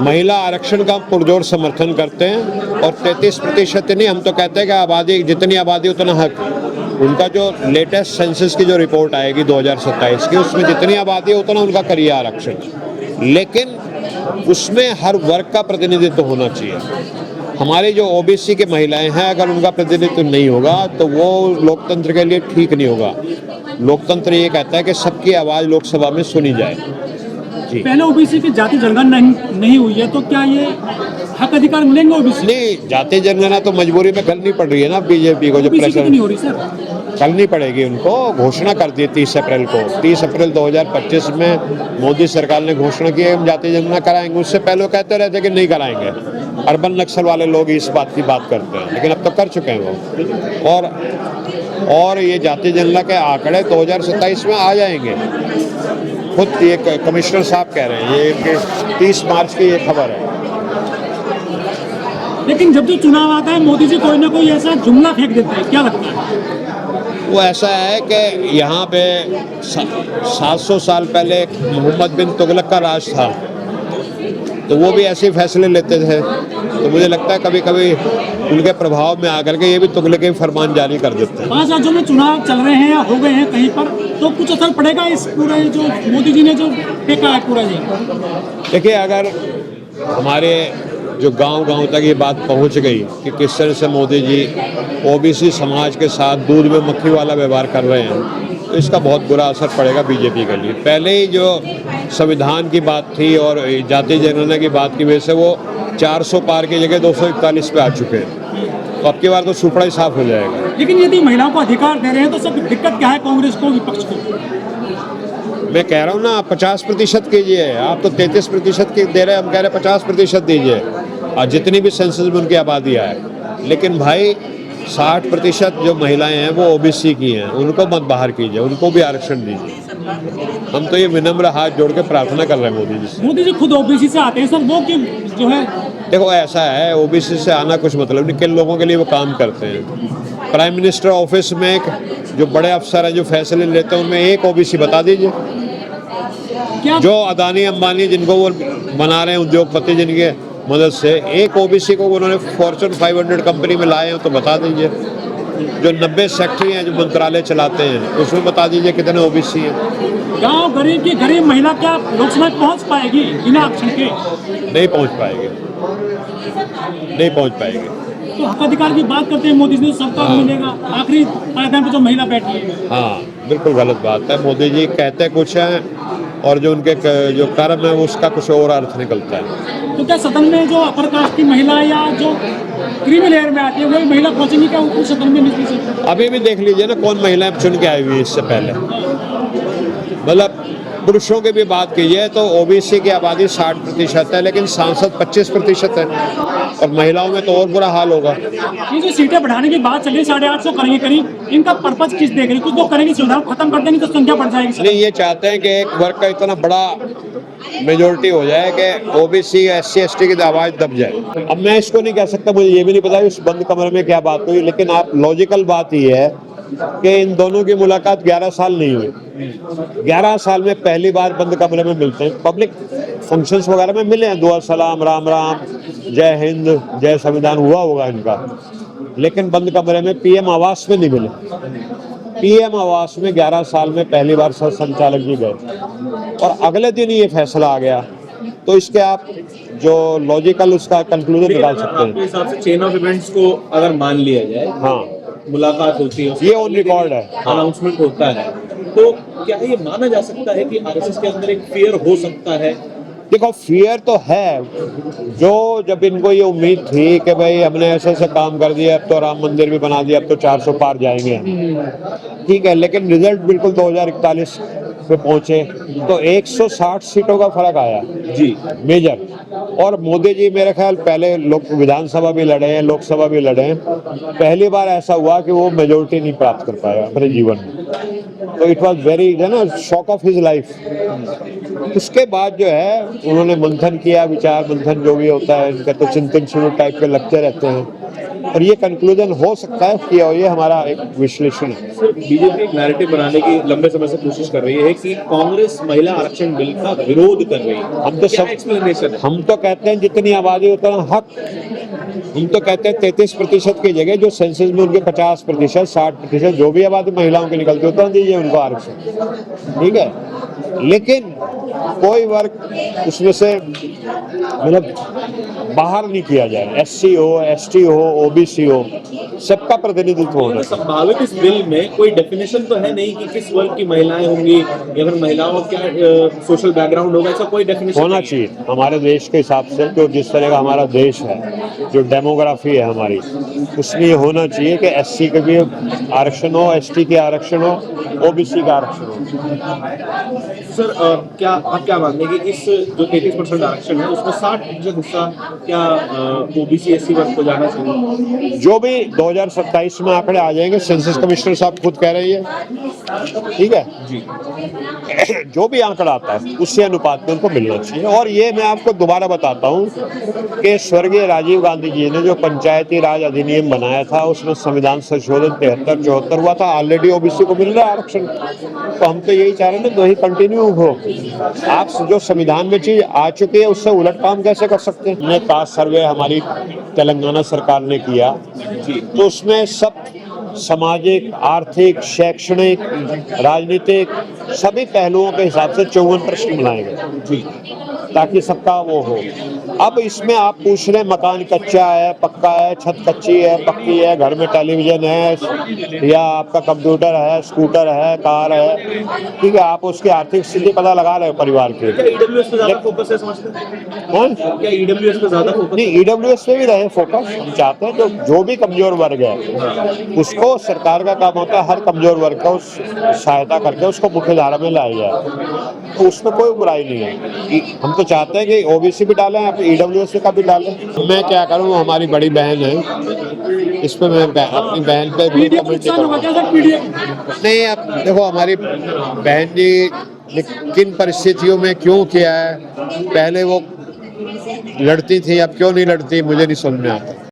महिला आरक्षण का पुरजोर समर्थन करते हैं और 33% नहीं, हम तो कहते हैं कि आबादी जितनी आबादी उतना हक। उनका जो लेटेस्ट सेंसस की जो रिपोर्ट आएगी 2027 की, उसमें जितनी आबादी है उतना उनका करिए आरक्षण, लेकिन उसमें हर वर्ग का प्रतिनिधित्व होना चाहिए। हमारी जो ओबीसी की महिलाएं हैं, अगर उनका प्रतिनिधित्व नहीं होगा तो वो लोकतंत्र के लिए ठीक नहीं होगा। लोकतंत्र ये कहता है कि सबकी आवाज़ लोकसभा में सुनी जाए। जी। पहले ओबीसी की जाति जनगणना नहीं हुई है, तो क्या ये हक अधिकार मिलेंगे ओबीसी? नहीं, जाति जनगणना तो मजबूरी में करनी पड़ रही है ना बीजेपी को, जो प्रेशर नहीं हो रही सर, करनी पड़ेगी उनको। घोषणा कर दी 30 अप्रैल को, 30 अप्रैल 2025 में मोदी सरकार ने घोषणा की हम जाति जनगणना कराएंगे। उससे पहले वो कहते रहते कि नहीं कराएंगे। अर्बन नक्सल वाले लोग इस बात की बात करते हैं, लेकिन अब तो कर चुके हैं वो। और ये जाति जनगणना के आंकड़े 2027 में आ जाएंगे। खुद ये कमिश्नर साहब कह रहे हैं, ये 30 मार्च की ये खबर है। लेकिन जब जो चुनाव आता है मोदी जी कोई ना कोई ऐसा जुमला फेंक देते हैं, क्या लगता है? वो ऐसा है कि यहाँ पे 700 साल पहले मोहम्मद बिन तुगलक का राज था, तो वो भी ऐसे फैसले लेते थे। तो मुझे लगता है कभी कभी उनके प्रभाव में आकर के ये भी तुगलक के फरमान जारी कर देते हैं। 5 राज्यों में चुनाव चल रहे हैं या हो गए हैं कहीं पर, तो कुछ असर पड़ेगा इस पूरे जो मोदी जी ने जो फेंका है पूरा जी? देखिए, अगर हमारे जो गांव-गांव तक ये बात पहुंच गई कि किस तरह से मोदी जी ओबीसी समाज के साथ दूध में मक्खी वाला व्यवहार कर रहे हैं, तो इसका बहुत बुरा असर पड़ेगा बीजेपी के लिए। पहले ही जो संविधान की बात थी और जाति जनगणना की बात की वजह से वो 400 पार की जगह 241 पे आ चुके हैं, तो अब की बार तो सुपड़ा ही साफ हो जाएगा। लेकिन यदि महिलाओं को अधिकार दे रहे हैं तो सब दिक्कत क्या है कांग्रेस को, विपक्ष को? मैं कह रहा हूँ ना, 50% कीजिए। आप तो 33% की दे रहे हैं, हम कह रहे हैं 50% दीजिए, और जितनी भी सेंसस में उनकी आबादी आए। लेकिन भाई 60% जो महिलाएं हैं वो ओबीसी की हैं, उनको मत बाहर कीजिए, उनको भी आरक्षण दीजिए। हम तो ये विनम्र हाथ जोड़ के प्रार्थना कर रहे हैं मोदी जी से। मोदी जी खुद ओबीसी से आते हैं सर, वो क्यों जो है? देखो, ऐसा है, ओबीसी से आना कुछ मतलब नहीं, किन लोगों के लिए वो काम करते हैं। प्राइम मिनिस्टर ऑफिस में जो बड़े अफसर हैं जो फैसले लेते हैं, उनमें एक ओबीसी बता दीजिए। क्या जो अदानी अंबानी जिनको वो बना रहे हैं उद्योगपति, जिनके मदद से एक ओबीसी को उन्होंने फॉर्च्यून 500 कंपनी में लाए हैं, तो बता दीजिए। जो 90 सेक्रेटरी हैं जो मंत्रालय चलाते हैं, उसमें बता दीजिए कितने ओबीसी हैं। गाँव गरीब की गरीब महिला क्या लोकसभा पहुंच पाएगी बिना आरक्षण के? नहीं पहुंच पाएगी, नहीं पहुंच पाएगी। तो हक अधिकार की बात करते हैं मोदी जी, सबका मिलेगा, आखिरी पायदान पे जो महिला बैठी है। हाँ, बिल्कुल गलत बात है। मोदी जी कहते कुछ हैं और जो उनके जो कर्म है उसका कुछ और अर्थ निकलता है। तो क्या सदन में जो अपर कास्ट की महिला या जो क्रीमी लेयर में आती है वही महिला पहुंचेंगी क्या ऊपर सदन में? निचली से अभी भी देख लीजिए ना, कौन महिलाएं चुन के आई हुई है इससे पहले। मतलब पुरुषों की भी बात कीजिए तो ओबीसी की आबादी 60% है, लेकिन सांसद 25% है, और महिलाओं में तो और बुरा हाल होगा। ये जो सीटें बढ़ाने की बात चल रही है 850 करेंगे करीब, इनका पर्पज किस देख रही? कुछ तो करेंगे, सुविधा खत्म कर देंगे तो संख्या बढ़ जाएगी। नहीं, ये चाहते हैं कि एक वर्ग का इतना बड़ा मेजोरिटी हो जाए कि ओबीसी SC ST की आवाज दब जाए। अब मैं इसको नहीं कह सकता, मुझे ये भी नहीं पता उस बंद कमरे में क्या बात हुई, लेकिन आप लॉजिकल बात ये है कि इन दोनों की मुलाकात 11 साल नहीं हुई। 11 साल में पहली बार बंद कमरे में मिलते हैं। पब्लिक फंक्शंस वगैरह में मिले हैं, दुआ सलाम, राम राम, जय हिंद, जय संविधान हुआ होगा इनका, लेकिन बंद कमरे में PM आवास में नहीं मिले। PM आवास में 11 साल में पहली बार संचालक जी गए और अगले दिन ही ये फैसला आ गया। तो इसके आप जो लॉजिकल उसका कंक्लूजन निकाल सकते हैं। आपके हिसाब से चेन ऑफ इवेंट्स को अगर मान लिया जाए, हाँ, मुलाकात होती है, ये ऑन रिकॉर्ड है, अनाउंसमेंट होता है, तो क्या ये माना जा सकता है कि आरएसएस के अंदर एक फियर हो सकता है? देखो, फियर तो है। जो जब इनको ये उम्मीद थी कि भाई हमने ऐसे ऐसे काम कर दिया, अब तो राम मंदिर भी बना दिया, अब तो 400 पार जाएंगे, ठीक है, लेकिन रिजल्ट बिल्कुल 2041 पे पहुंचे तो 160 सीटों का फर्क आया जी, मेजर। और मोदी जी मेरे ख्याल पहले विधानसभा भी लड़े हैं, लोकसभा भी लड़े हैं, पहली बार ऐसा हुआ कि वो मेजोरिटी नहीं प्राप्त कर पाया अपने जीवन में। तो it was very shock of his life. उसके बाद जो है उन्होंने मंथन किया, विचार मंथन जो भी होता है इनका, तो चिंतन शिविर टाइप के लगते रहते हैं। और ये कंक्लूजन हो सकता है कि ये हमारा एक विश्लेषण है। सर, बीजेपी एक नैरेटिव बनाने की लंबे समय से कोशिश कर रही है कि कांग्रेस महिला आरक्षण बिल का विरोध कर रही है। हम तो क्या सब एक्सप्लेनेशन है? हम तो कहते हैं जितनी आबादी उतना हक। हम तो कहते हैं 33% की जगह जो सेंसस में उनके 50%, 60% जो भी आबादी महिलाओं की निकलती है उतना दीजिए उनको आरक्षण, ठीक है। लेकिन कोई वर्ग उसमें से मतलब बाहर नहीं किया जाए, SC हो, ST हो, OBC हो, सबका प्रतिनिधित्व होना चाहिए। संभावित इस बिल में कोई डेफिनेशन तो है नहीं कि किस वर्ग की महिलाएं होंगी या फिर महिलाओं का सोशल बैकग्राउंड होगा, ऐसा कोई डेफिनेशन होना चाहिए हमारे देश के हिसाब से, जो जिस तरह का हमारा देश है, जो डेमोग्राफी है हमारी, उसमें ये होना चाहिए कि SC के भी आरक्षण हो, ST के आरक्षण हो, OBC का आरक्षण हो। सर, क्या आप क्या मानते हैं कि इस जो 33% आरक्षण है उसमें 60% हिस्सा क्या OBC SC वर्ग को जाना चाहिए? जो भी 2027 में आंकड़े आ जाएंगे, सेंसस कमिश्नर साहब खुद कह रही है, ठीक है जी। जो भी आंकड़ा आता है उससे अनुपात में उनको मिलना चाहिए। और ये मैं आपको दोबारा बताता हूँ कि स्वर्गीय राजीव गांधी जी ने जो पंचायती राज अधिनियम बनाया था, उसमें संविधान संशोधन 73-74 हुआ था, ऑलरेडी OBC को मिल रहा है आरक्षण। तो हम तो यही चाह रहे हैं, वही कंटिन्यू हो। आप जो संविधान में चीज आ चुकी है उससे उलट काम कैसे कर सकते हैं? हमने कास्ट सर्वे हमारी तेलंगाना सरकार ने किया, तो उसमें सब सामाजिक, आर्थिक, शैक्षणिक, राजनीतिक सभी पहलुओं के हिसाब से 54 प्रश्न बनाए गए ताकि सबका वो हो। अब इसमें आप पूछ रहे मकान कच्चा है, पक्का है, छत कच्ची है, पक्की है, घर में टेलीविजन है या आपका कंप्यूटर है, स्कूटर है, कार है, ठीक है, आप उसकी आर्थिक स्थिति पता लगा रहे हो परिवार की। क्या EWS पे ज्यादा फोकस है समझते हैं? हाँ? क्या EWS पे ज्यादा फोकस? नहीं, EWS पे भी रहे फोकस। हम चाहते हैं जो भी कमजोर वर्ग है उसको, सरकार का काम होता है हर कमजोर वर्ग का उस सहायता करके उसको मुख्य धारा में लाया जाए, तो उसमें कोई बुराई नहीं है। हम तो चाहते हैं कि OBC भी डालें, आप EWS का भी डालें। मैं क्या करूँ, हमारी बड़ी बहन है, इस पर मैं अपनी बहन पे भी PDF कमेंट नुकसान होगा क्या सर? PDF नहीं। अब देखो हमारी बहन जी ने किन परिस्थितियों में क्यों किया है, पहले वो लड़ती थी, अब क्यों नहीं लड़ती, मुझे नहीं समझ में आता।